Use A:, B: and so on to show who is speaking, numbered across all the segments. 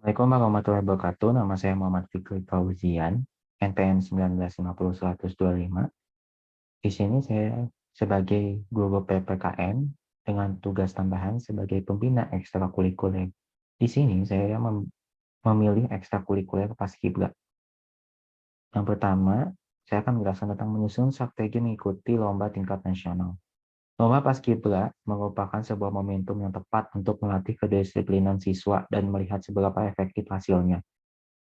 A: Assalamualaikum warahmatullahi wabarakatuh. Nama saya Muhammad Fikri Fauzian, NPM 1950-125. Di sini saya sebagai guru PPKN dengan tugas tambahan sebagai pembina ekstrakurikuler. Di sini saya memilih ekstrakurikuler Paskibra. Yang pertama, saya akan menjelaskan tentang menyusun strategi mengikuti lomba tingkat nasional. Lomba Paskibra merupakan sebuah momentum yang tepat untuk melatih kedisiplinan siswa dan melihat seberapa efektif hasilnya.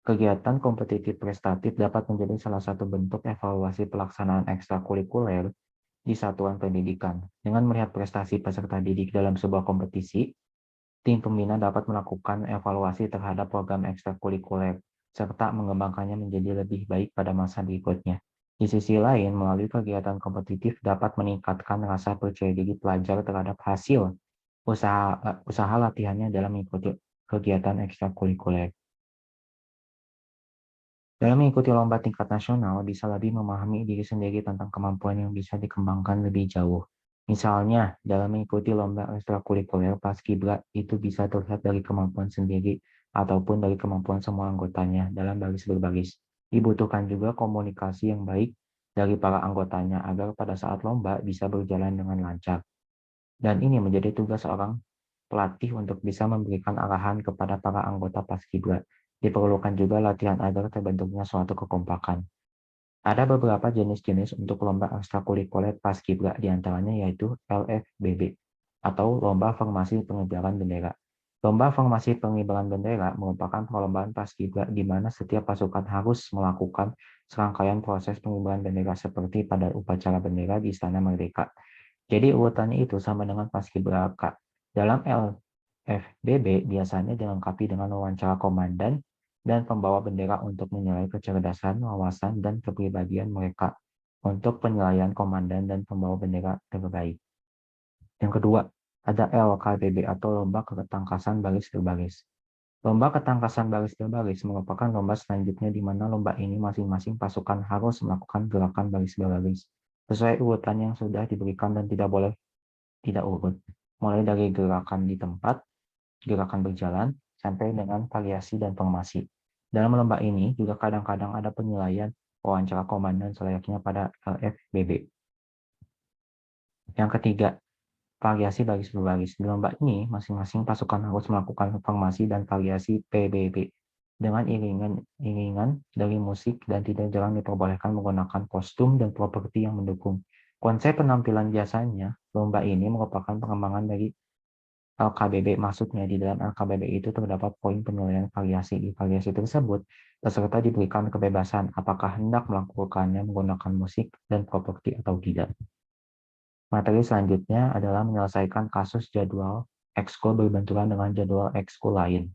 A: Kegiatan kompetitif prestatif dapat menjadi salah satu bentuk evaluasi pelaksanaan ekstrakurikuler di satuan pendidikan. Dengan melihat prestasi peserta didik dalam sebuah kompetisi, tim pembina dapat melakukan evaluasi terhadap program ekstrakurikuler, serta mengembangkannya menjadi lebih baik pada masa berikutnya. Di sisi lain, melalui kegiatan kompetitif dapat meningkatkan rasa percaya diri pelajar terhadap hasil usaha latihannya dalam mengikuti kegiatan ekstrakurikuler. Dalam mengikuti lomba tingkat nasional, bisa lebih memahami diri sendiri tentang kemampuan yang bisa dikembangkan lebih jauh. Misalnya, dalam mengikuti lomba ekstrakurikuler Paskibra itu bisa terlihat dari kemampuan sendiri ataupun dari kemampuan semua anggotanya dalam baris berbaris. Dibutuhkan juga komunikasi yang baik dari para anggotanya agar pada saat lomba bisa berjalan dengan lancar. Dan ini menjadi tugas seorang pelatih untuk bisa memberikan arahan kepada para anggota Paskibra. Diperlukan juga latihan agar terbentuknya suatu kekompakan. Ada beberapa jenis-jenis untuk lomba ekstrakurikuler Paskibra, diantaranya yaitu LFBB, atau Lomba Formasi Pengibaran Bendera. Lomba Formasi Pengibaran Bendera merupakan perlombaan Paskibra di mana setiap pasukan harus melakukan serangkaian proses pengibaran bendera seperti pada upacara bendera di Istana Merdeka. Jadi urutannya itu sama dengan Paskibraka. Dalam LFBB biasanya dilengkapi dengan wawancara komandan dan pembawa bendera untuk menilai kecerdasan, wawasan, dan kepribadian mereka untuk penilaian komandan dan pembawa bendera terbaik. Yang kedua, ada LKBB atau Lomba Ketangkasan Baris Berbaris. Lomba ketangkasan baris berbaris merupakan lomba selanjutnya di mana lomba ini masing-masing pasukan harus melakukan gerakan baris berbaris sesuai urutan yang sudah diberikan dan tidak boleh tidak urut, mulai dari gerakan di tempat, gerakan berjalan, sampai dengan variasi dan formasi. Dalam lomba ini juga kadang-kadang ada penilaian wawancara komandan selayaknya pada LFBB. Yang ketiga, variasi baris berbaris. Di lomba ini, masing-masing pasukan harus melakukan formasi dan variasi PBB dengan iringan dari musik dan tidak jarang diperbolehkan menggunakan kostum dan properti yang mendukung. Konsep penampilan biasanya, lomba ini merupakan pengembangan dari LKBB. Maksudnya di dalam LKBB itu terdapat poin penilaian variasi. Di variasi tersebut, peserta diberikan kebebasan apakah hendak melakukannya menggunakan musik dan properti atau tidak. Materi selanjutnya adalah menyelesaikan kasus jadwal ekskul berbenturan dengan jadwal ekskul lain.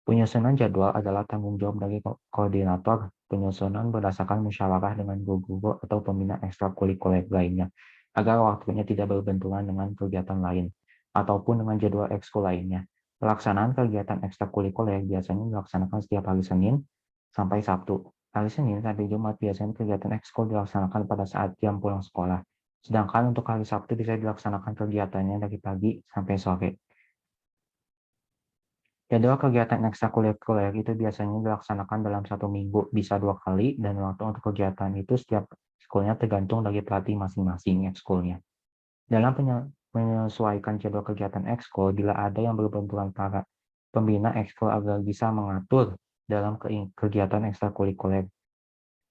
A: Penyusunan jadwal adalah tanggung jawab dari koordinator. Penyusunan berdasarkan musyawarah dengan guru-guru atau pembina ekstrakurikuler lainnya, agar waktunya tidak berbenturan dengan kegiatan lain, ataupun dengan jadwal ekskul lainnya. Pelaksanaan kegiatan ekstrakurikuler biasanya dilaksanakan setiap hari Senin sampai Sabtu. Hari Senin sampai Jumat biasanya kegiatan ekskul dilaksanakan pada saat jam pulang sekolah. Sedangkan untuk hari Sabtu bisa dilaksanakan kegiatannya dari pagi sampai sore. Jadwal kegiatan ekstrakurikuler itu biasanya dilaksanakan dalam satu minggu, bisa 2 kali, dan waktu untuk kegiatan itu setiap ekskulnya tergantung dari pelatih masing-masing ekskulnya. Dalam menyesuaikan jadwal kegiatan ekskul, bila ada yang berbenturan para pembina ekskul agar bisa mengatur dalam kegiatan ekstrakurikuler,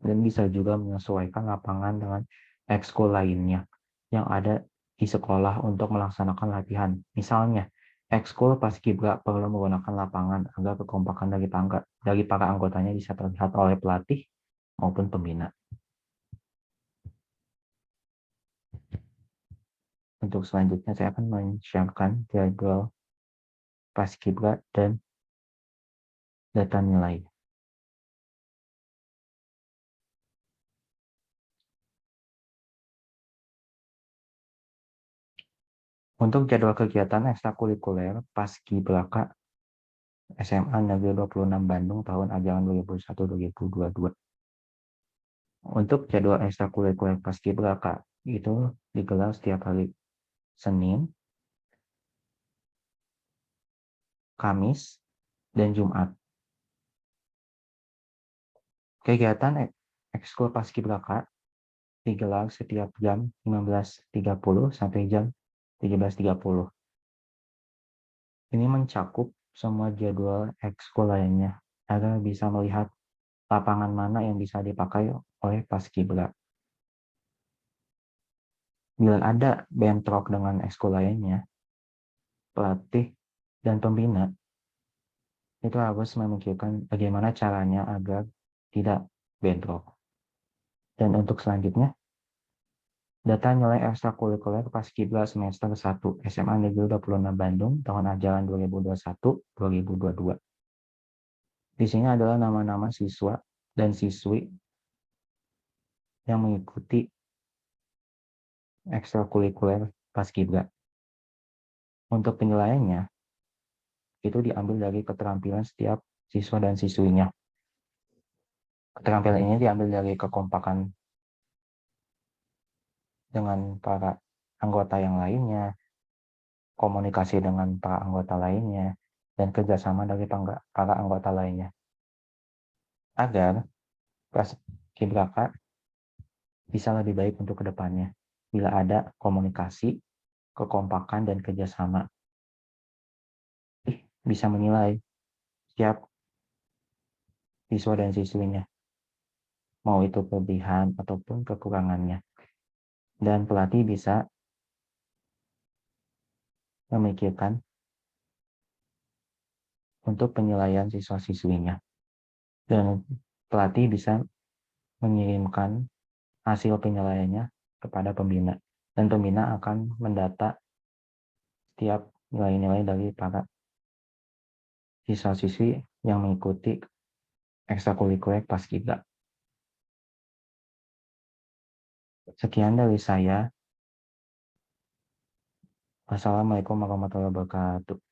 A: dan bisa juga menyesuaikan lapangan dengan ekskul lainnya yang ada di sekolah untuk melaksanakan latihan. Misalnya, ekskul Paskibra perlu menggunakan lapangan agar kekompakan dari para anggotanya bisa terlihat oleh pelatih maupun pembina. Untuk selanjutnya saya akan men-share-kan jadwal Paskibra dan data nilai. Untuk jadwal kegiatan ekstrakurikuler Paskibraka SMA Negeri 26 Bandung tahun ajaran 2021-2022. Untuk jadwal ekstrakurikuler Paskibraka itu digelar setiap hari Senin, Kamis, dan Jumat. Kegiatan ekskul paskibraka digelar setiap jam 15.30 sampai jam 17.30. Ini mencakup semua jadwal ekskul lainnya agar bisa melihat lapangan mana yang bisa dipakai oleh paskibra. Bila ada bentrok dengan ekskul lainnya, pelatih dan pembina itu harus memikirkan bagaimana caranya agar tidak bentrok. Dan untuk selanjutnya, data nilai ekstrakurikuler paskibra semester 1 SMA Negeri 26 Bandung tahun ajaran 2021-2022. Di sini adalah nama-nama siswa dan siswi yang mengikuti ekstrakurikuler paskibra. Untuk penilaiannya, itu diambil dari keterampilan setiap siswa dan siswinya. Keterampilan ini diambil dari kekompakan dengan para anggota yang lainnya, komunikasi dengan para anggota lainnya, dan kerjasama dari para anggota lainnya. Agar paskibraka bisa lebih baik untuk kedepannya bila ada komunikasi, kekompakan, dan kerjasama. Bisa menilai setiap siswa dan siswinya, mau itu kelebihan ataupun kekurangannya. Dan pelatih bisa memikirkan untuk penilaian siswa-siswinya. Dan pelatih bisa mengirimkan hasil penilaiannya kepada pembina. Dan pembina akan mendata setiap nilai-nilai dari para siswa-siswi yang mengikuti ekstrakurikuler paskibra. Sekian dari saya. Wassalamualaikum warahmatullahi wabarakatuh.